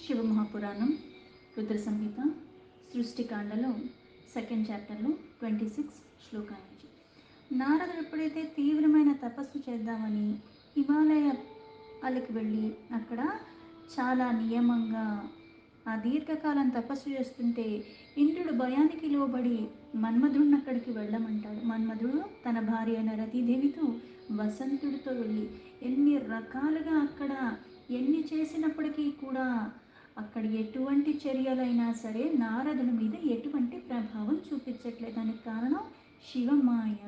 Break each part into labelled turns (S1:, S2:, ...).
S1: శివమహాపురాణం రుద్ర సంహిత సృష్టికాండలో second చాప్టర్లో 26 శ్లోకాల నుంచి నారదుడు ఎప్పుడైతే తీవ్రమైన తపస్సు చేద్దామని హిమాలయాలకు వెళ్ళి అక్కడ చాలా నియమంగా ఆ దీర్ఘకాలం తపస్సు చేస్తుంటే ఇంద్రుడు భయానికి లోబడి మన్మధుడిని అక్కడికి వెళ్ళమంటాడు. మన్మధుడు తన భార్య అయిన రతీదేవితో వసంతుడితో వెళ్ళి ఎన్ని రకాలుగా అక్కడ ఎన్ని చేసినప్పటికీ కూడా అక్కడ ఎటువంటి చర్యలైనా సరే నారదుని మీద ఎటువంటి ప్రభావం చూపించట్లేదు. దానికి కారణం శివమాయ.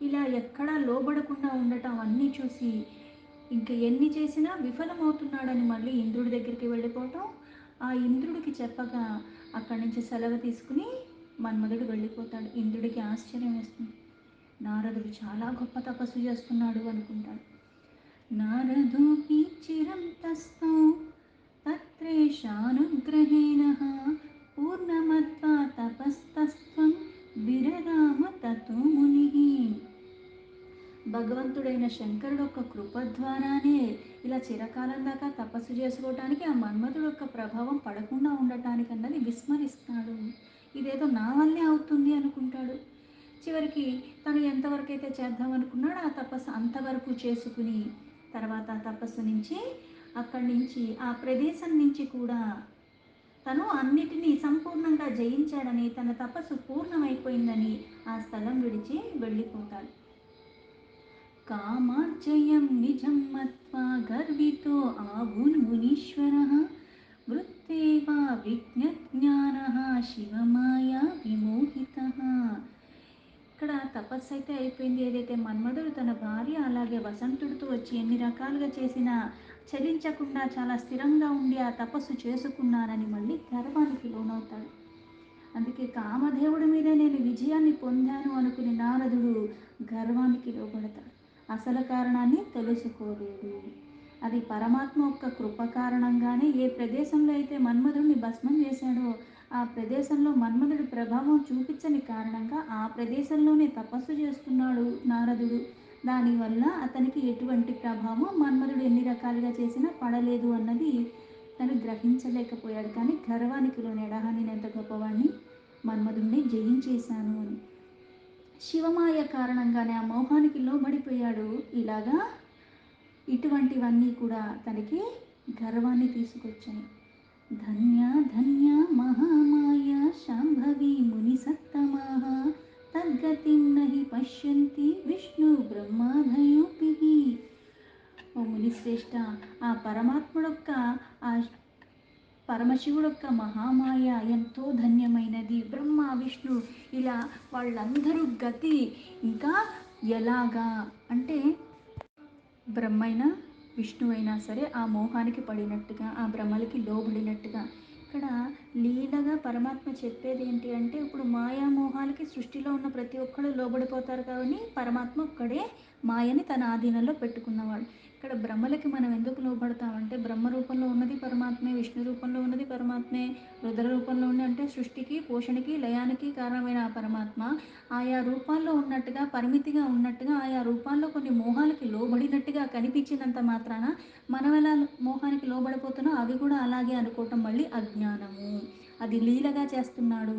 S1: ఇలా ఎక్కడా లోబడకుండా ఉండటం అన్నీ చూసి ఇంకా ఎన్ని చేసినా విఫలమవుతున్నాడని మళ్ళీ ఇంద్రుడి దగ్గరికి వెళ్ళిపోవటం, ఆ ఇంద్రుడికి చెప్పగా అక్కడి నుంచి సెలవు తీసుకుని మన్మధుడు వెళ్ళిపోతాడు. ఇంద్రుడికి ఆశ్చర్యం వేస్తుంది. నారదుడు చాలా గొప్ప తపస్సు చేస్తున్నాడు అనుకుంటాడు. నారదోపి చిరం తస్థౌ తత్రేషానుగ్రహేణ పూర్ణమత్వా తపస్తస్త్వం విరరామ తతో ముని. భగవంతుడైన శంకరుడు యొక్క కృప ద్వారానే ఇలా చిరకాలం దాకా తపస్సు చేసుకోవటానికి ఆ మన్మధుడు యొక్క ప్రభావం పడకుండా ఉండటానికి అన్నది విస్మరిస్తాడు. ఇదేదో నా వల్లే అవుతుంది అనుకుంటాడు. చివరికి తను ఎంతవరకు అయితే చేద్దాం అనుకున్నాడో ఆ తపస్సు అంతవరకు చేసుకుని తర్వాత ఆ తపస్సు నుంచి అక్కడి నుంచి ఆ ప్రదేశం నుంచి కూడా తను అన్నిటినీ సంపూర్ణంగా జయించాడని, తన తపస్సు పూర్ణమైపోయిందని ఆ స్థలం విడిచి వెళ్ళిపోతాడు. కామార్జయం నిజం మత్వా గర్వితో ఆభూన్మునీశ్వరః వృత్తేవా విజ్ఞజ్ఞానః శివమాయా విమోహితః. ఇక్కడ తపస్సు అయితే అయిపోయింది. ఏదైతే మన్మధుడు తన భార్య అలాగే వసంతుడితో వచ్చి ఎన్ని రకాలుగా చేసినా చలించకుండా చాలా స్థిరంగా ఉండి ఆ తపస్సు చేసుకున్నానని మళ్ళీ గర్వానికి లోనవుతాడు. అందుకే కామదేవుడి మీద నేను విజయాన్ని పొందాను అనుకుని నారదుడు గర్వానికి లోబడతాడు. అసలు కారణాన్ని తెలుసుకోలేడు. అది పరమాత్మ యొక్క కృప కారణంగానే ఏ ప్రదేశంలో అయితే మన్మధుడిని భస్మం చేశాడో ఆ ప్రదేశంలో మన్మధుడి ప్రభావం చూపించని కారణంగా ఆ ప్రదేశంలోనే తపస్సు చేస్తున్నాడు నారదుడు. దానివల్ల అతనికి ఎటువంటి ప్రభావం మన్మధుడు ఎన్ని రకాలుగా చేసినా పడలేదు అన్నది తను గ్రహించలేకపోయాడు. కానీ గర్వానికి లోనేడా నేను ఎంత గొప్పవాడిని, మన్మధుడిని జయించేశాను అని. శివమాయ కారణంగానే ఆ మోహానికి లోబడిపోయాడు. ఇలాగా ఇటువంటివన్నీ కూడా తనకి గర్వాన్ని తీసుకొచ్చాయి. ధన్య ధన్య మహామాయ శాంభవి ముని సత్తమాః తద్గతిం నహి పశ్యంతి విష్ణు బ్రహ్మాదయోపి. ఓ మునిశ్రేష్ఠ, ఆ పరమాత్ముడొక్క ఆ పరమశివుడొక్క మహామాయ ఎంతో ధన్యమైనది. బ్రహ్మ విష్ణు ఇలా వాళ్ళందరూ గతి ఇంకా ఎలాగా అంటే బ్రహ్మైనా విష్ణువైనా సరే ఆ మోహానికి పడినట్టుగా ఆ భ్రమలకి లోబడినట్టుగా ఇక్కడ లీలగా పరమాత్మ చెప్పేది ఏంటి అంటే, ఇప్పుడు మాయామోహాలకి సృష్టిలో ఉన్న ప్రతి ఒక్కళ్ళు లోబడిపోతారు కాబట్టి పరమాత్మ ఒక్కడే మాయని తన ఆధీనంలో పెట్టుకున్నవాడు. ఇక్కడ బ్రహ్మలకి మనం ఎందుకు లోబడతామంటే బ్రహ్మ రూపంలో ఉన్నది పరమాత్మే, విష్ణు రూపంలో ఉన్నది పరమాత్మే, రుద్ర రూపంలో ఉన్న అంటే సృష్టికి పోషణకి లయానికి కారణమైన ఆ పరమాత్మ ఆయా రూపాల్లో ఉన్నట్టుగా పరిమితిగా ఉన్నట్టుగా ఆయా రూపాల్లో కొన్ని మోహాలకి లోబడినట్టుగా కనిపించినంత మాత్రాన మనం ఎలా మోహానికి లోబడిపోతున్నా అవి కూడా అలాగే అనుకోవటం మళ్ళీ అజ్ఞానము. అది లీలగా చేస్తున్నాడు.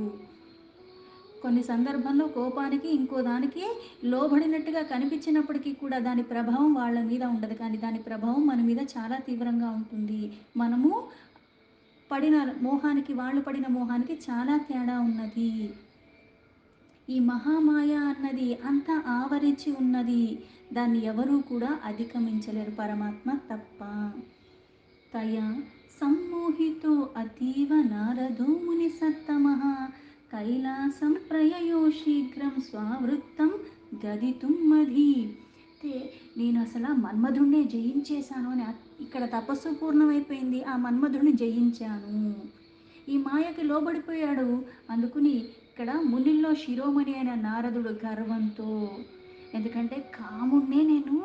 S1: కొన్ని సందర్భంలో కోపానికి ఇంకో దానికి లోబడినట్టుగా కనిపించినప్పటికీ కూడా దాని ప్రభావం వాళ్ళ మీద ఉండదు, కానీ దాని ప్రభావం మన మీద చాలా తీవ్రంగా ఉంటుంది. మనము పడిన మోహానికి వాళ్ళు పడిన మోహానికి చాలా తేడా ఉన్నది. ఈ మహామాయ అన్నది అంతా ఆవరించి ఉన్నది. దాన్ని ఎవరూ కూడా అధిగమించలేరు పరమాత్మ తప్ప. తయా సమ్మోహితో అతీవ నారదో ముని సత్తమః కైలాసం ప్రయయో శీఘ్రం స్వవృత్తం గదితుం మధి. అంటే నేను అసలు ఆ మన్మధుడినే జయించేశాను అని ఇక్కడ తపస్సు పూర్ణమైపోయింది. ఆ మన్మధుడిని జయించాను. ఈ మాయకి లోబడిపోయాడు. అందుకుని ఇక్కడ మునిల్లో శిరోమణి అయిన నారదుడు గర్వంతో, ఎందుకంటే కాముడినే నేను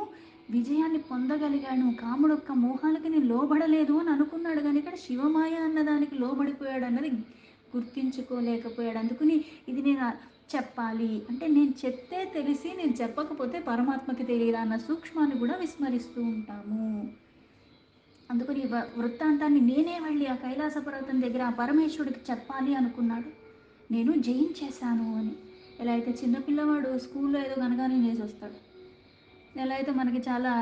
S1: విజయాన్ని పొందగలిగాను, కాముడు యొక్క మోహాలకి నేను లోబడలేదు అని అనుకున్నాడు. కానీ ఇక్కడ శివమాయ అన్నదానికి లోబడిపోయాడు అన్నది గుర్తించుకోలేకపోయాడు. అందుకుని ఇది నేను చెప్పాలి అంటే నేను చెప్తే తెలిసి నేను చెప్పకపోతే పరమాత్మకి తెలియదా అన్న సూక్ష్మాన్ని కూడా విస్మరిస్తూ ఉంటాము. అందుకని వృత్తాంతాన్ని నేనే వెళ్ళి ఆ కైలాస పర్వతం దగ్గర ఆ పరమేశ్వరుడికి చెప్పాలి అనుకున్నాడు. నేను జయించేశాను అని. ఎలా అయితే చిన్నపిల్లవాడు స్కూల్లో ఏదో ఘనకార్యం చేసి వస్తాడు. ఎలా అయితే మనకి చాలా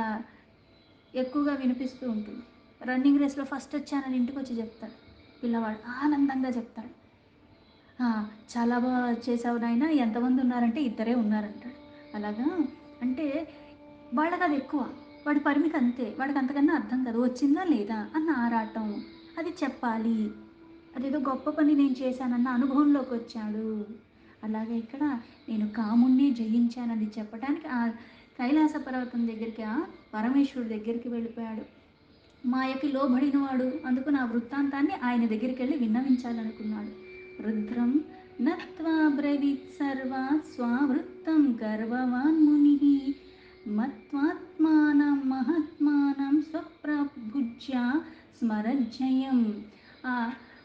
S1: ఎక్కువగా వినిపిస్తూ ఉంటుంది. రన్నింగ్ రేస్‌లో ఫస్ట్ వచ్చానని ఇంటికొచ్చి చెప్తాడు. పిల్లవాడు ఆనందంగా చెప్తాడు. ఆ! చాలా చేశావు నాయనా, ఎంతమంది ఉన్నారంటే ఇద్దరే ఉన్నారంటాడు. అలాగా అంటే వాళ్ళకది ఎక్కువ. వాడి పరిమితి అంతే. వాడికి అంతకన్నా అర్థం కాదు. వచ్చిందా లేదా అన్న ఆరాటం. అది చెప్పాలి. అదేదో గొప్ప పని నేను చేశానన్న అనుభవంలోకొచ్చాడు. అలాగే ఇక్కడ నేను కాముడిని జయించానని చెప్పటానికి ఆ కైలాస పర్వతం దగ్గరికి, ఆ పరమేశ్వరుడి దగ్గరికి వెళ్ళిపోయాడు. మాయకి లోబడినవాడు. అందుకు నా వృత్తాంతాన్ని ఆయన దగ్గరికెళ్ళి విన్నవించాలనుకున్నాడు. రుద్రం నత్వా బ్రవీత్ సర్వా స్వావృత్తం గర్వవాన్ మునిః మత్వాత్మానం మహాత్మానం స్వప్రభుజ్య స్మరజ్జయం. ఆ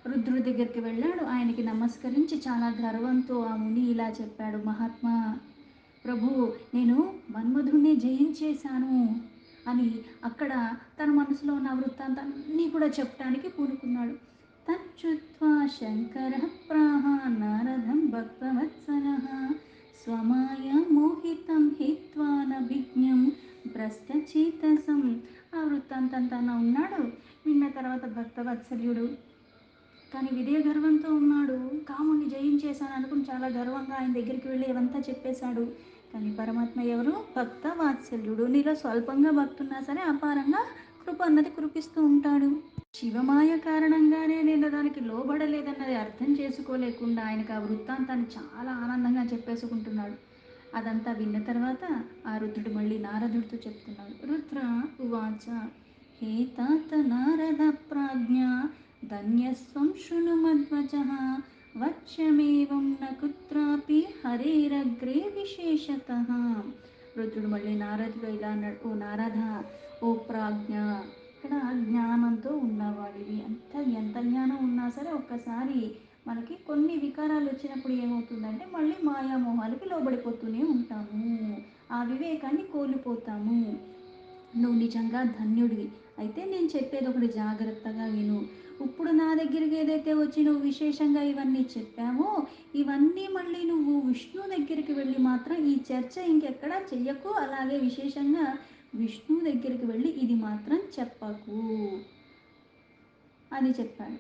S1: రుద్రుడి దగ్గరికి వెళ్ళాడు. ఆయనకి నమస్కరించి చాలా గర్వంతో ఆ ముని ఇలా చెప్పాడు. మహాత్మా ప్రభు, నేను మన్మధుణ్ణి జయించేశాను అని అక్కడ తన మనసులో ఉన్న వృత్తాంతాన్ని కూడా చెప్పడానికి పూనుకున్నాడు. తచ్చుత్వా శంకర ప్రాహ నారదం భక్తవత్సల స్వమాయ మోహితం హిత్వా నభిజ్ఞం భ్రష్టచేతసం. ఆ వృత్తాంతం తన ఉన్నాడు. విన్న తర్వాత భక్తవత్సల్యుడు కానీ విదయ గర్వంతో ఉన్నాడు. కాముణ్ణి జయించేశాను అనుకుని చాలా గర్వంగా ఆయన దగ్గరికి వెళ్ళి ఇవంతా చెప్పేశాడు. కానీ పరమాత్మ ఎవరు? భక్త వాత్సల్యుడు. నీలో స్వల్పంగా భక్తున్నా సరే అపారంగా కృప అన్నది కురిపిస్తూ ఉంటాడు. శివమాయ కారణంగానే నేను దానికి లోబడలేదన్నది అర్థం చేసుకోలేకుండా ఆయనకు ఆ వృత్తాంతాన్ని చాలా ఆనందంగా చెప్పేసుకుంటున్నాడు. అదంతా విన్న తర్వాత ఆ రుద్రుడు మళ్ళీ నారదుడితో చెప్తున్నాడు. రుద్ర ఉవాచ హే తాత నారద ప్రాజ్ఞ ధన్యస్వం శృణు మధ్వజః వచ్యమేవం న కుత్రాపి హరేరగ్రే విశేషతః. రుద్రుడు మళ్ళీ నారదుడు ఇలా అన్నాడు. ఓ నారద, ఓ ప్రాజ్ఞ, ఇక్కడ జ్ఞానంతో ఉన్నవాడివి. ఎంత జ్ఞానం ఉన్నా సరే ఒక్కసారి మనకి కొన్ని వికారాలు వచ్చినప్పుడు ఏమవుతుందంటే మళ్ళీ మాయామోహాలకి లోబడిపోతూనే ఉంటాము. ఆ వివేకాన్ని కోల్పోతాము. నువ్వు నిజంగా ధన్యుడివి. అయితే నేను చెప్పేది ఒకటి జాగ్రత్తగా విను. ఇప్పుడు నా దగ్గరికి ఏదైతే వచ్చి నువ్వు విశేషంగా ఇవన్నీ చెప్పావో, ఇవన్నీ మళ్ళీ నువ్వు విష్ణు దగ్గరికి వెళ్ళి మాత్రం ఈ చర్చ ఇంకెక్కడా చెయ్యకు. అలాగే విశేషంగా విష్ణు దగ్గరికి వెళ్ళి ఇది మాత్రం చెప్పకు అని చెప్పాడు.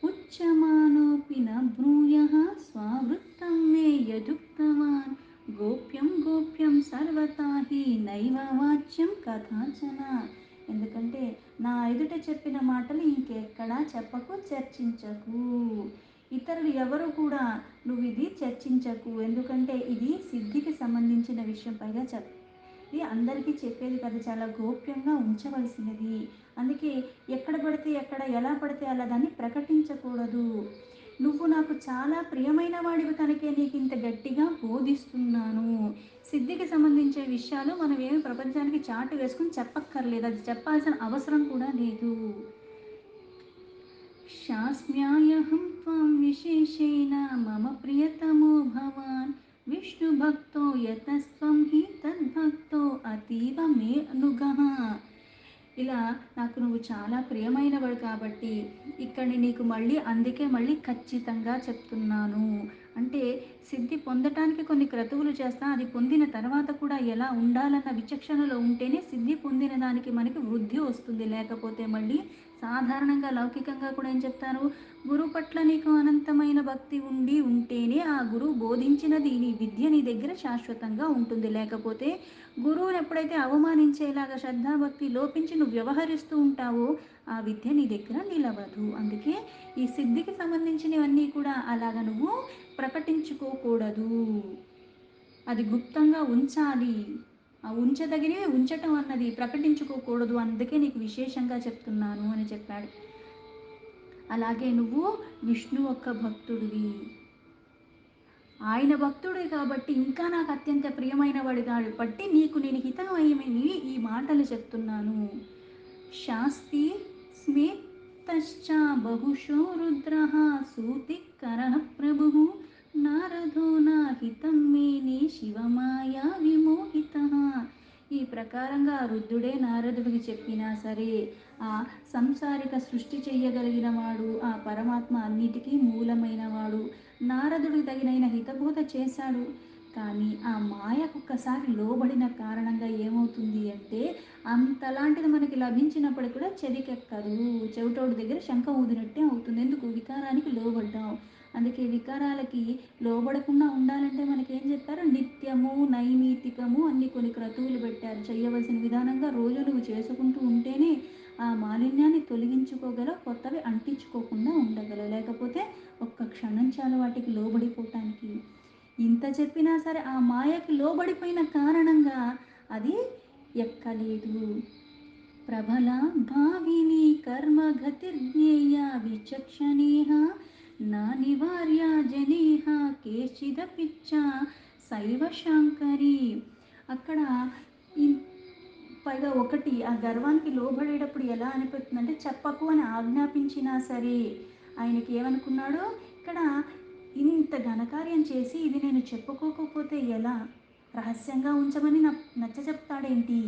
S1: ఉచ్యమానోపి న బ్రూయః స్వావృత్తం మే యదుక్తవాన్ గోప్యం గోప్యం సర్వతా హి నైవ వాచ్యం కథాచన. ఎందుకంటే నా ఎదుట చెప్పిన మాటలు ఇంకెక్కడా చెప్పకు, చర్చించకు. ఇతరులు ఎవరు కూడా నువ్వు ఇది చర్చించకు. ఎందుకంటే ఇది సిద్ధికి సంబంధించిన విషయం. పైగా ఇది అందరికీ చెప్పేది కదా, చాలా గోప్యంగా ఉంచవలసినది. అందుకే ఎక్కడ పడితే ఎక్కడ, ఎలా పడితే అలా దాన్ని ప్రకటించకూడదు. నువ్వు నాకు చాలా ప్రియమైన వాడివి కనుకే నీకు ఇంత గట్టిగా బోధిస్తున్నాను. సిద్ధికి సంబంధించే విషయాలు మనం ఏమి ప్రపంచానికి చాటు వేసుకుని చెప్పక్కర్లేదు. అది చెప్పాల్సిన అవసరం కూడా లేదు. శాస్మ్యాయహం త్వం విశేషేణ మమ ప్రియతమో భవాన్ విష్ణుభక్తో యతస్త్వం హి తద్భక్తో అతీవ మే అనుగః. ఇలా నాకు నువ్వు చాలా ప్రియమైనవాడు కాబట్టి ఇక్కడిని నీకు మళ్ళీ అందుకే మళ్ళీ ఖచ్చితంగా చెప్తున్నాను. అంటే సిద్ధి పొందటానికి కొన్ని క్రతువులు చేస్తా, అది పొందిన తర్వాత కూడా ఎలా ఉండాలన్న విచక్షణలో ఉంటేనే సిద్ధి పొందిన దానికి మనకి వృద్ధి వస్తుంది. లేకపోతే మళ్ళీ సాధారణంగా లౌకికంగా కూడా ఏం చెప్తారు, గురువు పట్ల నీకు అనంతమైన భక్తి ఉంటేనే ఆ గురువు బోధించినది నీ విద్య నీ దగ్గర శాశ్వతంగా ఉంటుంది. లేకపోతే గురువుని ఎప్పుడైతే అవమానించేలాగా శ్రద్ధాభక్తి లోపించి నువ్వు వ్యవహరిస్తూ ఉంటావో ఆ విద్య నీ దగ్గర నిలవదు. అందుకే ఈ సిద్ధికి సంబంధించినవన్నీ కూడా అలాగ నువ్వు ప్రకటించుకోకూడదు. అది గుప్తంగా ఉంచాలి. ఆ ఉంచదగినవి ఉంచటం అన్నది ప్రకటించుకోకూడదు. అందుకే నీకు విశేషంగా చెప్తున్నాను అని చెప్పాడు. అలాగే నువ్వు విష్ణు యొక్క భక్తుడివి. ఆయన భక్తుడే కాబట్టి ఇంకా నాకు అత్యంత ప్రియమైన వాడు కాబట్టి నీకు నేను హితమయ్యమని ఈ మాటలు చెప్తున్నాను. శాస్తి స్మేత్తశ్చ బహుశో రుద్రః సూతికరః ప్రభుః నారదో నాహితం మేనే శివమాయా విమోహితః. ఈ ప్రకారంగా రుద్రుడే నారదుడికి చెప్పినా సరే ఆ సంసారిక సృష్టి చెయ్యగలిగిన వాడు ఆ పరమాత్మ అన్నిటికీ మూలమైన వాడు నారదుడికి తగినైన హితబోధ చేశాడు. కానీ ఆ మాయకు ఒక్కసారి లోబడిన కారణంగా ఏమవుతుంది అంటే అంతలాంటిది మనకి లభించినప్పటికి కూడా చెవికెక్కదు. చెవిటోడి దగ్గర శంఖ ఊదినట్టే అవుతుంది. ఎందుకు? వికారానికి లోబడ్డాం. అందుకే వికారాలకి లోబడకుండా ఉండాలంటే మనకేం చెప్పారు? నిత్యము నైమితికము అన్ని కొన్ని క్రతువులు పెట్టారు. చేయవలసిన విధానంగా రోజు నువ్వు చేసుకుంటూ ఉంటేనే ఆ మాలిన్యాన్ని తొలగించుకోగలవు, కొత్తవి అంటించుకోకుండా ఉండగలవు. లేకపోతే ఒక్క క్షణం చాలు వాటికి లోబడిపోవటానికి. ఇంత చెప్పినా సరే ఆ మాయకి లోబడిపోయిన కారణంగా అది ఎక్కలేదు. ప్రబల భావిని కర్మగతిర్జ్ఞేయ విచక్షణేహ నా నివార్య జనేహ కేచిదపిచ్చ శైవ శాంకరి. అక్కడ పైగా ఒకటి ఆ గర్వానికి లోబడేటప్పుడు ఎలా అనిపిస్తుందంటే చెప్పకు అని ఆజ్ఞాపించినా సరే ఆయనకి ఏమనుకున్నాడు, ఇక్కడ ఇంత ఘనకార్యం చేసి ఇది నేను చెప్పుకోకపోతే ఎలా, రహస్యంగా ఉంచమని నచ్చ చెప్తాడేంటి,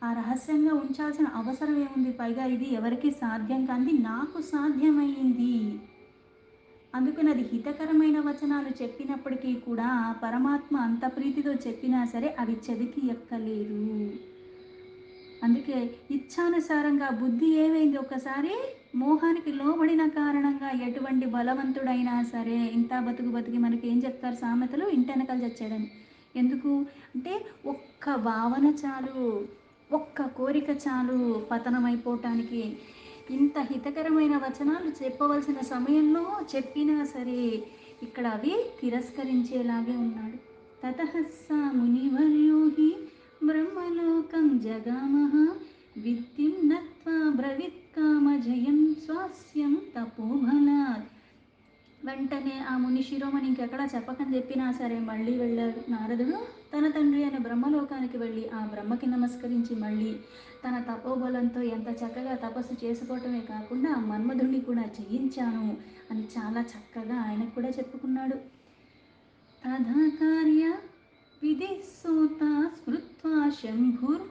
S1: ఆ రహస్యంగా ఉంచాల్సిన అవసరం ఏముంది, పైగా ఇది ఎవరికి సాధ్యం కాంది నాకు సాధ్యమైంది. అందుకని అది హితకరమైన వచనాలు చెప్పినప్పటికీ కూడా పరమాత్మ అంత ప్రీతితో చెప్పినా సరే అవి చెవికి ఎక్కలేదు. అందుకే ఇచ్ఛానుసారంగా బుద్ధి ఏమైంది, ఒకసారి మోహానికి లోబడిన కారణంగా ఎటువంటి బలవంతుడైనా సరే ఇంత బతుకు బతికి మనకి ఏం చెప్తారు సామెతలు, ఇంటెనకలు చచ్చాడని. ఎందుకు అంటే ఒక్క భావన చాలు, ఒక్క కోరిక చాలు పతనమైపోవటానికి. ఇంత హితకరమైన వచనాలు చెప్పవలసిన సమయంలో చెప్పినా సరే ఇక్కడ అవి తిరస్కరించేలాగే ఉన్నాడు. తతః స మునివర్యోహి బ్రహ్మలోకం జగామః విద్యుం నత్వా బ్రవిత్ కామజయం స్వాస్యం తపోబలాత్. వెంటనే ఆ ముని శిరోమణి ఇంకెక్కడా చెప్పకని చెప్పినా సరే మళ్ళీ వెళ్ళాడు నారదుడు తన తండ్రి అయిన బ్రహ్మలోకానికి వెళ్ళి ఆ బ్రహ్మకి నమస్కరించి మళ్ళీ తన తపోబలంతో ఎంత చక్కగా తపస్సు చేసుకోవటమే కాకుండా ఆ మన్మధుడిని కూడా జయించాను అని చాలా చక్కగా ఆయనకు కూడా చెప్పుకున్నాడు. తథా కార్య విధి సూత స్మృత్వా శంభుర్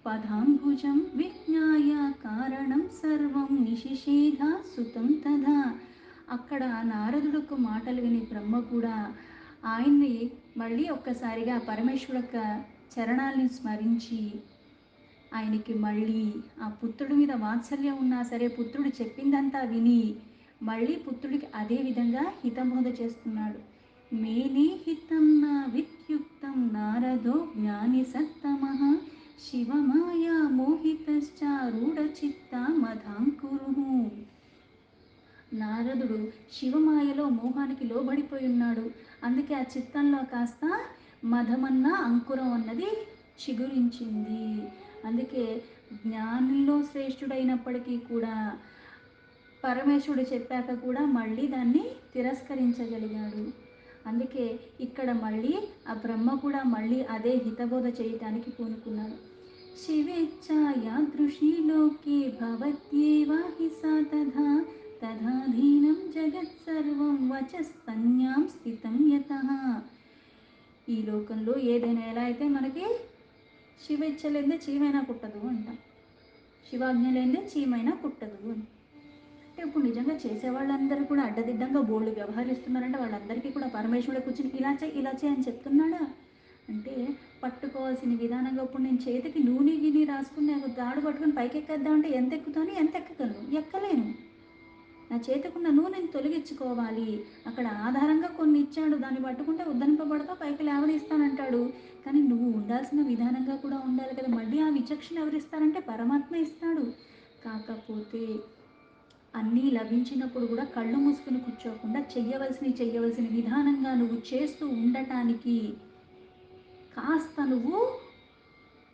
S1: పదాంబుజం విజ్ఞాయ కారణం సర్వం నిషిషేధ సుతం తథా. అక్కడ నారదుడుకు మాటలు విని బ్రహ్మ కూడా ఆయన్ని మళ్ళీ ఒక్కసారిగా పరమేశ్వరు యొక్క చరణాల్ని స్మరించి ఆయనకి మళ్ళీ ఆ పుత్రుడి మీద వాత్సల్యం ఉన్నా సరే పుత్రుడు చెప్పిందంతా విని మళ్ళీ పుత్రుడికి అదే విధంగా హితబోధ చేస్తున్నాడు. మేనే హితం నా విద్యుక్తం నారదో జ్ఞాని సత్తమః శివమాయా మోహితశ్చారూఢచిత్త మధాంకురుః. నారదుడు శివమాయలో మోహానికి లోబడిపోయి ఉన్నాడు. అందుకే ఆ చిత్తంలో కాస్త మధమన్న అంకురం అన్నది చిగురించింది. అందుకే జ్ఞానిలో శ్రేష్ఠుడైనప్పటికీ కూడా పరమేశ్వరుడు చెప్పాక కూడా మళ్ళీ దాన్ని తిరస్కరించగలిగాడు. అందుకే ఇక్కడ మళ్ళీ ఆ బ్రహ్మ కూడా మళ్ళీ అదే హితబోధ చేయటానికి పూనుకున్నాడు. శివేచ్ఛా యాదృశీ లోకే భవత్యేవ హి సా తథా తథాధీనం జగత్ సర్వం వచస్తన్యాం స్థితం యతః. ఈ లోకంలో ఏదైనా ఎలా అయితే మనకి శివేచ్ఛ లేదే చీమైనా కుట్టదు అంటాం, శివాజ్ఞ లేదే చీమైనా కుట్టదు అని. అంటే ఇప్పుడు నిజంగా చేసేవాళ్ళందరూ కూడా అడ్డదిడ్డంగా బోల్డ్ వ్యవహరిస్తున్నారంటే వాళ్ళందరికీ కూడా పరమేశ్వరుడు కూర్చుని ఇలా చేయి అని చెప్తున్నాడా అంటే పట్టుకోవాల్సిన విధానంగా ఇప్పుడు నేను చేతికి నూనె గిని రాసుకుని నాకు తాడు పట్టుకుని పైకి ఎక్కేద్దామంటే ఎంత ఎక్కుతాను, ఎంత ఎక్కగలను, ఎక్కలేను. నా చేతికున్న నూనెని తొలగించుకోవాలి. అక్కడ ఆధారంగా కొన్ని ఇచ్చాడు, దాన్ని పట్టుకుంటే ఉద్ధరింపబడతా పైకి లేవదీస్తానంటాడు. కానీ నువ్వు ఉండాల్సిన విధానంగా కూడా ఉండాలి కదా. మళ్ళీ ఆ విచక్షణ ఎవరిస్తారంటే పరమాత్మ ఇస్తాడు. కాకపోతే అన్నీ లభించినప్పుడు కూడా కళ్ళు మూసుకుని కూర్చోకుండా చెయ్యవలసిన విధానంగా నువ్వు చేస్తూ ఉండటానికి కాస్త నువ్వు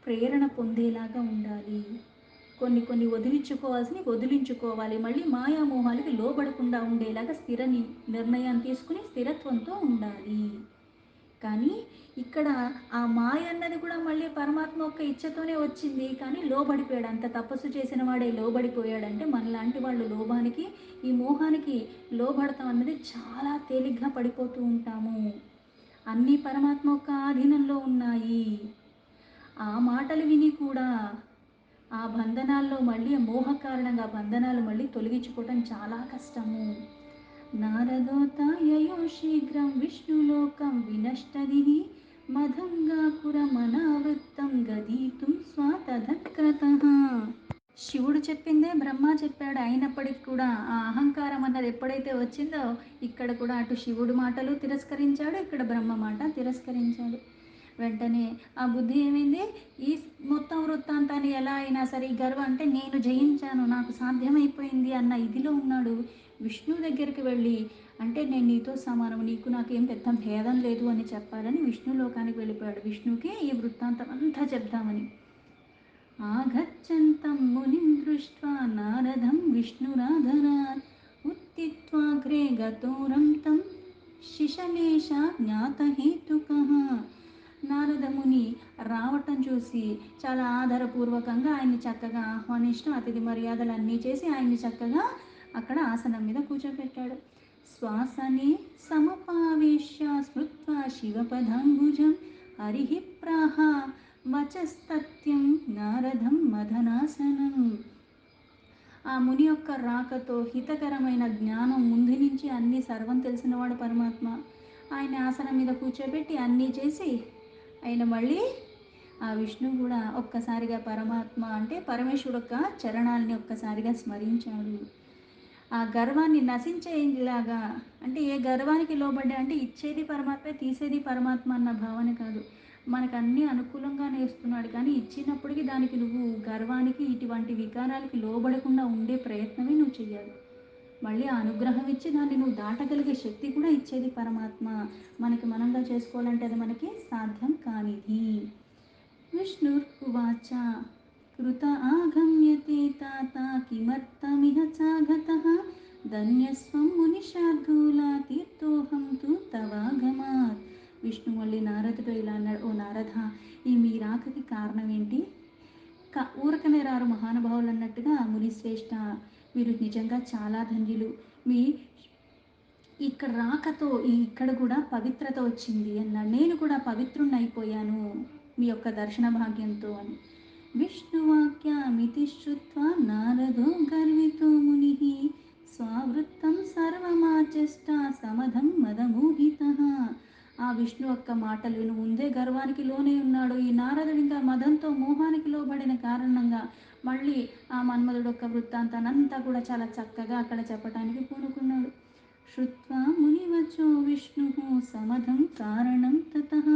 S1: ప్రేరణ పొందేలాగా ఉండాలి. కొన్ని వదిలించుకోవాలి. మళ్ళీ మాయామోహాలకి లోబడకుండా ఉండేలాగా నిర్ణయాన్ని తీసుకుని స్థిరత్వంతో ఉండాలి. కానీ ఇక్కడ ఆ మాయ అన్నది కూడా మళ్ళీ పరమాత్మ యొక్క ఇచ్చతోనే వచ్చింది. కానీ లోబడిపోయాడు. అంత తపస్సు చేసిన వాడే లోబడిపోయాడంటే మనలాంటి వాళ్ళు లోభానికి ఈ మోహానికి లోబడతాం అన్నది చాలా తేలిగ్గా పడిపోతూ ఉంటాము. అన్నీ పరమాత్మ యొక్క ఆధీనంలో ఉన్నాయి. ఆ మాటలు విని కూడా ఆ బంధనాల్లో మళ్ళీ మోహ కారణంగా బంధనాలు మళ్ళీ తొలగించుకోవటం చాలా కష్టము. నారదోతాయయో శీఘ్రం విష్ణులోకం వినష్టదిః మదంగాపురమనావృత్తం గదీతుం స్వాతధక్రతః. శివుడు చెప్పిందే బ్రహ్మ చెప్పాడు. అయినప్పటికీ కూడా ఆ అహంకారం అన్నది ఎప్పుడైతే వచ్చిందో ఇక్కడ కూడా అటు శివుడు మాటలు తిరస్కరించాడు, ఇక్కడ బ్రహ్మ మాట తిరస్కరించాడు. వెంటనే ఆ బుద్ధి ఏమైంది, ఈ మొత్తం వృత్తాంతాన్ని ఎలా అయినా సరే ఈ గర్వం అంటే నేను జయించాను, నాకు సాధ్యమైపోయింది అన్న ఇదిలో ఉన్నాడు. విష్ణు దగ్గరికి వెళ్ళి అంటే నేను నీతో సమానం, నీకు నాకేం పెద్ద భేదం లేదు అని చెప్పాలని విష్ణు లోకానికి వెళ్ళిపోయాడు. విష్ణుకి ఈ వృత్తాంతం అంతా చెప్దామని. ఆగచ్చంతం మునిం దృష్ట్వా నారదం విష్ణురాధరాత్ ఉత్తిత్వాగ్రే గతోరం తం శిశలేష జ్ఞాతహేతుకః. నారదముని రావటం చూసి చాలా ఆదరపూర్వకంగా ఆయన్ని చక్కగా ఆహ్వానిస్తూ అతిథి మర్యాదలు అన్నీ చేసి ఆయన్ని చక్కగా అక్కడ ఆసనం మీద కూర్చోపెట్టాడు. శ్వాసనే సమపావేశ్య స్మృత్వా శివపదాంబుజం హరిః ప్రాహ వచస్తత్యం నారదం మదనాసనం. ఆ ముని యొక్క రాకతో హితకరమైన జ్ఞానం ముందు నుంచి అన్నీ సర్వం తెలిసినవాడు పరమాత్మ. ఆయన ఆసనం మీద కూర్చోబెట్టి అన్నీ చేసి ఆయన మళ్ళీ ఆ విష్ణువు కూడా ఒక్కసారిగా పరమాత్మ అంటే పరమేశ్వరుడు యొక్క చరణాలని ఒక్కసారిగా స్మరించాడు. ఆ గర్వాన్ని నశించేలాగా అంటే ఏ గర్వానికి లోబడ్డా అంటే ఇచ్చేది పరమాత్మే, తీసేది పరమాత్మ అన్న భావన కాదు. మనకు అన్నీ అనుకూలంగానే ఇస్తున్నాడు, కానీ ఇచ్చినప్పటికీ దానికి నువ్వు గర్వానికి ఇటువంటి వికారాలకి లోబడకుండా ఉండే ప్రయత్నమే నువ్వు చెయ్యాలి. మళ్ళీ ఆ అనుగ్రహం ఇచ్చి దాన్ని నువ్వు దాటగలిగే శక్తి కూడా ఇచ్చేది పరమాత్మ. మనకి మనంగా చేసుకోవాలంటే అది మనకి సాధ్యం కానిది. విష్ణుర్వాచ కృత ఆగమ్యతే తాత కిమర్థమిహ చాగతః ధన్యస్వం మునిశార్దూలా తీర్థోహం తు తవాగమాత్. విష్ణు మళ్ళీ నారదుడు ఇలా అన్నాడు, ఓ నారద, ఈ మీ రాకకి కారణం ఏంటి? ఊరకనే రారు మహానుభావులు అన్నట్టుగా మునిశ్రేష్ఠ, మీరు నిజంగా చాలా ధన్యులు. మీ ఇక్కడ రాకతో ఇక్కడ కూడా పవిత్రత వచ్చింది అన్నాడు. నేను కూడా పవిత్రుణ్ణి అయిపోయాను మీ యొక్క దర్శన భాగ్యంతో అని. విష్ణువాక్యామితి శ్రుత్వా నారదో గర్వితో ముని స్వవృత్తం సర్వమాచష్ట సమధం మదమోహితః. ఆ విష్ణు యొక్క మాటలు విను ముందే గర్వానికి లోనే ఉన్నాడు. ఈ నారదుడు ఇంకా మదంతో మోహానికి లోబడిన కారణంగా మళ్ళీ ఆ మన్మధుడు యొక్క వృత్తాంతానంతా కూడా చాలా చక్కగా అక్కడ చెప్పడానికి పూనుకున్నాడు. శ్రుత్వా మునివచో విష్ణుః సమధం కారణం తతః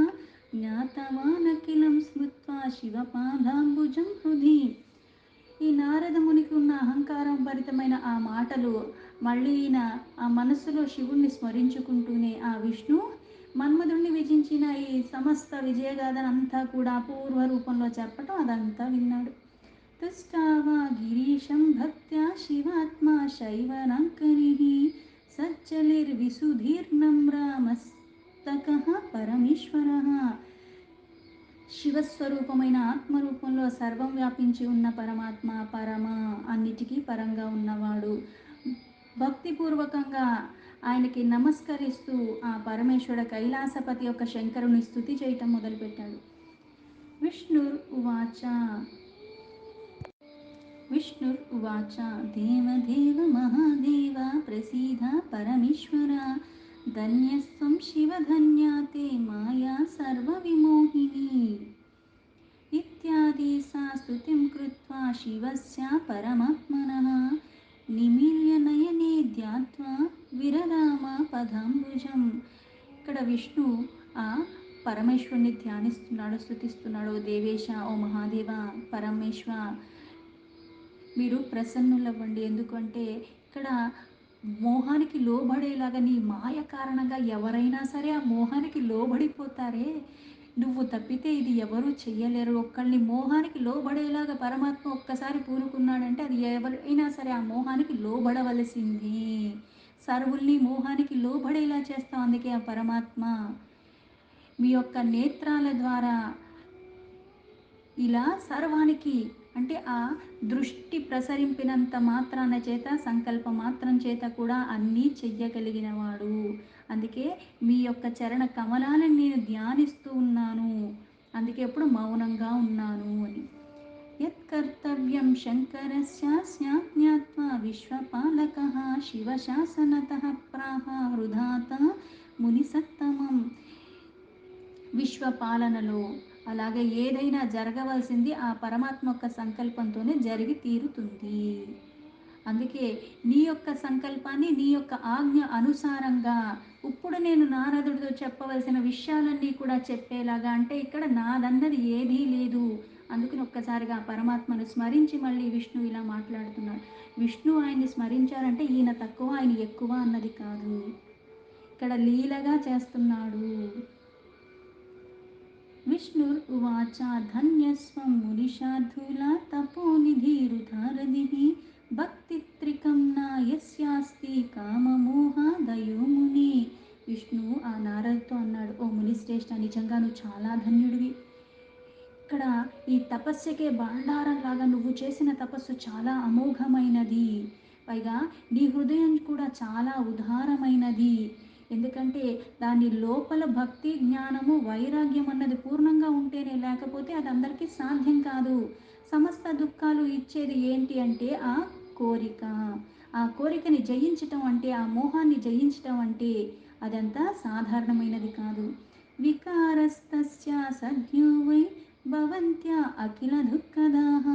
S1: జ్ఞాతవానఖిలం స్మృత్వా శివపాదాంబుజం హృది. ఈ నారద మునికి ఉన్న అహంకారం భరితమైన ఆ మాటలు మళ్ళీ ఆ మనస్సులో శివుణ్ణి స్మరించుకుంటూనే ఆ విష్ణు మన్మధుణ్ణి విజించిన ఈ సమస్త విజయగాథనంతా కూడా పూర్వ రూపంలో చెప్పటం అదంతా విన్నాడు. తుష్టావా గిరీశం భక్త్యా శివాత్మా శైవనాంకరిః సజ్జలిర్విసుధీర్నమ్రామస్తకః పరమేశ్వరః. శివస్వరూపమైన ఆత్మరూపంలో సర్వం వ్యాపించి ఉన్న పరమాత్మ, పరమ అన్నిటికీ పరంగా ఉన్నవాడు. భక్తిపూర్వకంగా ఆయనకి నమస్కరిస్తూ ఆ పరమేశ్వరుడు కైలాసపతి యొక్క శంకరుని స్తుతి చేయటం మొదలుపెట్టాడు. విష్ణుర్వాచ విష్ణుర్వాచ దేవదేవ మహాదేవ ప్రసీద పరమేశ్వర ధన్యస్వం శివధన్యాతే మాయా సర్వవిమోహిని ఇత్యాది సా స్తుతిం కృత్వా శివస్య పరమాత్మనః నిమీల్య నయనే ధ్యాత్వా విరరామ పదాంబుజం. ఇక్కడ విష్ణు ఆ పరమేశ్వరుని ధ్యానిస్తున్నాడు, స్తుతిస్తున్నాడు. దేవేశ, ఓ మహాదేవ, పరమేశ్వర, మీరు ప్రసన్నులవ్వండి. ఎందుకంటే ఇక్కడ మోహానికి లోబడేలాగా నీ మాయ కారణంగా ఎవరైనా సరే ఆ మోహానికి లోబడిపోతారే, నువ్వు తప్పితే ఇది ఎవరూ చెయ్యలేరు. ఒక్కళ్ళని మోహానికి లోబడేలాగా పరమాత్మ ఒక్కసారి పూనుకున్నాడంటే అది ఎవరైనా సరే ఆ మోహానికి లోబడవలసింది. సర్వుల్ని మోహానికి లోబడేలా చేస్తాం. అందుకే ఆ పరమాత్మ మీ యొక్క నేత్రాల ద్వారా ఇలా సర్వానికి అంటే ఆ దృష్టి ప్రసరింపినంత మాత్రాన చేత, సంకల్ప మాత్రం చేత కూడా అన్నీ చెయ్యగలిగినవాడు. అందుకే మీ యొక్క చరణ కమలాలను నేను ధ్యానిస్తూ ఉన్నాను. అందుకే ఎప్పుడు మౌనంగా ఉన్నాను అని. యత్కర్తవ్యం శంకరస్య స్యాజ్ఞాత్వా విశ్వపాలకః శివశాసనతః ప్రాహ హృదాత మునిసత్తమం. విశ్వపాలనలో అలాగే ఏదైనా జరగవలసింది ఆ పరమాత్మ యొక్క సంకల్పంతోనే జరిగి తీరుతుంది. అందుకే నీ యొక్క సంకల్పాన్ని నీ యొక్క ఆజ్ఞ అనుసారంగా ఇప్పుడు నేను నారదుడితో చెప్పవలసిన విషయాలన్నీ కూడా చెప్పేలాగా, అంటే ఇక్కడ నాదన్నది ఏదీ లేదు. అందుకని ఒక్కసారిగా ఆ పరమాత్మను స్మరించి మళ్ళీ విష్ణు ఇలా మాట్లాడుతున్నాడు. విష్ణు ఆయన్ని స్మరించారంటే ఈయన తక్కువ ఆయన ఎక్కువ అన్నది కాదు, ఇక్కడ లీలగా చేస్తున్నాడు. విష్ణుర్వాచ ధన్యస్వం మునిషాధులా తపోనిధిరుధారదిః భక్తిత్రికం నాయస్యాస్తి కామమోహాదయో ముని. విష్ణు ఆ నారదుతో అన్నాడు, ఓ మునిశ్రేష్ఠ, నిజంగా నువ్వు చాలా ధన్యుడివి. ఇక్కడ ఈ తపస్సుకే బండారంలాగా నువ్వు చేసిన తపస్సు చాలా అమోఘమైనది. పైగా నీ హృదయం కూడా చాలా ఉదారమైనది. ఎందుకంటే దాని లోపల భక్తి జ్ఞానము వైరాగ్యం అన్నది పూర్ణంగా ఉంటేనే, లేకపోతే అది అందరికీ సాధ్యం కాదు. సమస్త దుఃఖాలు ఇచ్చేది ఏంటి అంటే ఆ కోరిక. ఆ కోరికని జయించటం అంటే, ఆ మోహాన్ని జయించటం అంటే అదంతా సాధారణమైనది కాదు. వికారస్తస్య సద్యో వై భవంత్యా అఖిల దుఃఖదాః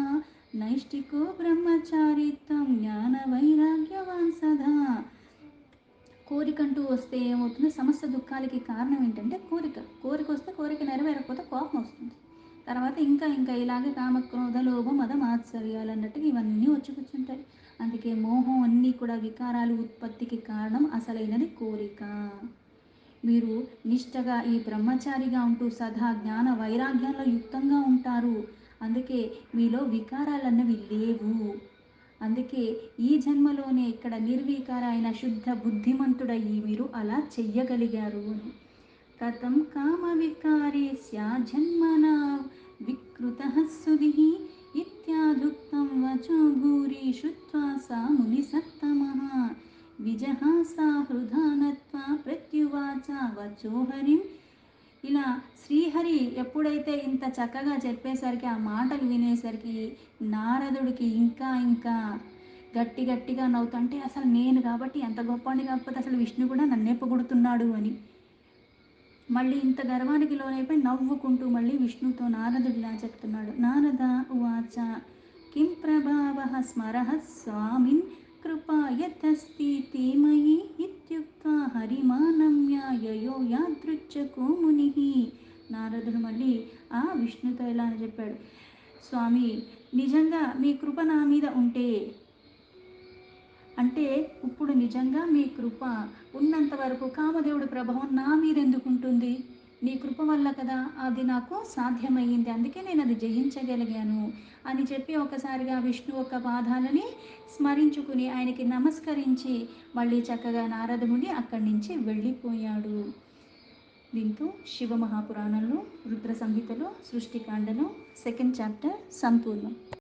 S1: నైష్టికో బ్రహ్మచారిత్వం జ్ఞాన వైరాగ్యవాన్ సదా. కోరికంటూ వస్తే ఏమవుతుంది, సమస్త దుఃఖాలకి కారణం ఏంటంటే కోరిక. కోరిక వస్తే కోరిక నెరవేరకపోతే కోపం వస్తుంది. తర్వాత ఇంకా ఇంకా ఇలాగే కామక్రోధ లోభ మద మాత్సర్యాలు అన్నట్టుగా ఇవన్నీ వచ్చి కూర్చుంటాయి. అందుకే మోహం అన్నీ కూడా వికారాలు ఉత్పత్తికి కారణం అసలైనది కోరిక. మీరు నిష్టగా ఈ బ్రహ్మచారిగా ఉంటూ సదా జ్ఞాన వైరాగ్యంలో యుక్తంగా ఉంటారు. అందుకే మీలో వికారాలన్నవి లేవు. అందుకే ఈ జన్మలోనే ఇక్కడ నిర్వికార అయిన శుద్ధ బుద్ధిమంతుడయ్యి మీరు అలా చెయ్యగలిగారు అని. కథం కామ వికారేస్య జన్మనా వికృతః సుధిః ఇత్యాదుక్తం వచో భూరి శ్రుత్వా సా మునిసత్తమః విజహాసా హృదానత్వా ప్రత్యువాచ వచో హరిం. ఇలా శ్రీహరి ఎప్పుడైతే ఇంత చక్కగా చెప్పేసరికి, ఆ మాటలు వినేసరికి నారదుడికి ఇంకా ఇంకా గట్టి గట్టిగా నవ్వుతుంటే, అసలు నేను కాబట్టి ఎంత గొప్పని, కాకపోతే అసలు విష్ణు కూడా నన్నే పొగుడుతున్నాడు అని మళ్ళీ ఇంత గర్వానికి లోనైపోయి నవ్వుకుంటూ మళ్ళీ విష్ణుతో నారదుడు ఇలా చెప్తున్నాడు. నారద ఉవాచ కిం ప్రభావః స్మరః స్వామిన్ కృపా యతస్తి తే మయి ఇత్యుక్త్వా హరిమానమ్య యయో యాదృచ్ఛకో మునిః. నారదుడు మళ్ళీ ఆ విష్ణుతో ఇలా అని చెప్పాడు, స్వామి, నిజంగా మీ కృప నా మీద ఉంటే, అంటే ఇప్పుడు నిజంగా మీ కృప ఉన్నంత వరకు కామదేవుడి ప్రభావం నా మీద ఎందుకు ఉంటుంది? నీ కృప వల్ల కదా అది నాకు సాధ్యమయ్యింది, అందుకే నేను అది జయించగలిగాను అని చెప్పి ఒకసారిగా విష్ణు యొక్క పాదాలని స్మరించుకుని ఆయనకి నమస్కరించి మళ్ళీ చక్కగా నారదముని అక్కడి నుంచి వెళ్ళిపోయాడు. దీంతో శివ మహాపురాణంలో రుద్ర సంహితలో సృష్టికాండలో 2nd చాప్టర్ సంపూర్ణం.